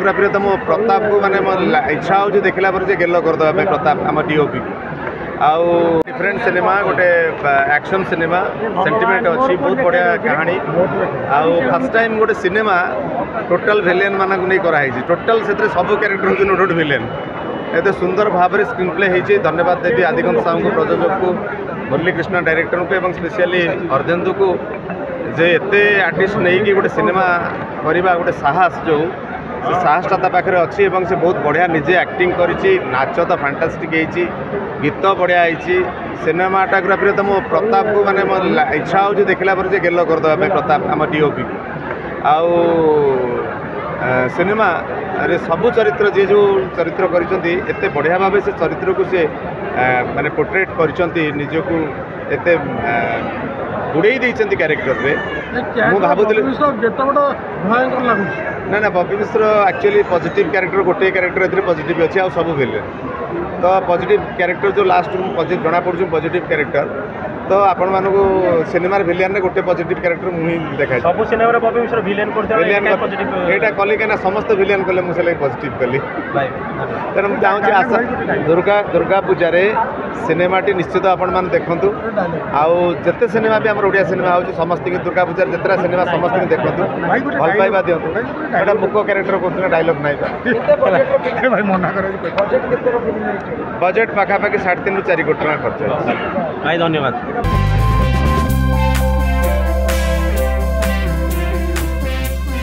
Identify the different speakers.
Speaker 1: Director प्रियतम प्रताप को माने इच्छा हो देखला पर गेल करदे प्रताप आम डीओपी आउ डिफरेंट सिनेमा गोटे एक्शन सिनेमा सेंटिमेंट अच्छी बहुत बढ़िया कहानी आउ फर्स्ट टाइम गोटे सिनेमा टोटल विलेन मानक नहीं कराई टोटल से सब क्यारेक्टर होती नोट विलेन एत सुंदर भाव में स्क्रीन प्ले होती धन्यवाद देवी आदिगंत साहू को प्रयोजक को मुरली कृष्ण डायरेक्टर को एवं स्पेशली अर्धेन्दु को जे एते आर्टिस्ट नहीं कि गोटे सिनेमा करवा गोटे साहस जो से साहसटा ता पाखे अच्छी और से बहुत बढ़िया निजे एक्टिंग करिछि नाच तो फैंटास्टिक होती गीत बढ़िया होती सिनेमाटोग्राफी तो मो प्रताप को माने इच्छा हो देखला पर गेल करदे प्रताप आम डीओपी आउ सिनेमा रे सबु चरित्र जे जो चरित्र करिसेंती एते बढ़िया भाव से चरित्र को से माने पोर्ट्रेट करिसेंती निजको एते बुड़े देइसेंती कैरेक्टर रे मु भाबुतले ना ना बॉबी मिश्र एक्चुअली पॉजिटिव कैरेक्टर गोटे कैरेक्टर एथरे पॉजिटिव अच्छी आ सब भेले तो पॉजिटिव कैरेक्टर जो लास्ट जना पड़ू पॉजिटिव कैरेक्टर तो आपण मानक सिनेमा विलेन गोटे पॉजिटिव कैरेक्टर मुझे देखा
Speaker 2: सब सिनेमा बॉबी मिश्र विलेन
Speaker 1: एटा कली क्या समस्त विलेन कले मुझे पॉजिटिव कली तेणु मुझे चाहूँगी आशा दुर्गा पूजार सिनेमाटी निश्चित आपण मैंने देखु आउ जिते सिनेमा भी आम ओडिया सिनेमा हो समस्त दुर्गा पूजार जितना सिनेमा समस्त देखु भल पाइबा दिंतु एटा मुख कैरेक्टर कर डायलॉग ना बजेट पाखापाखि 3.5 ରୁ 4 कोटी टका खर्च।
Speaker 2: भाई धन्यवाद।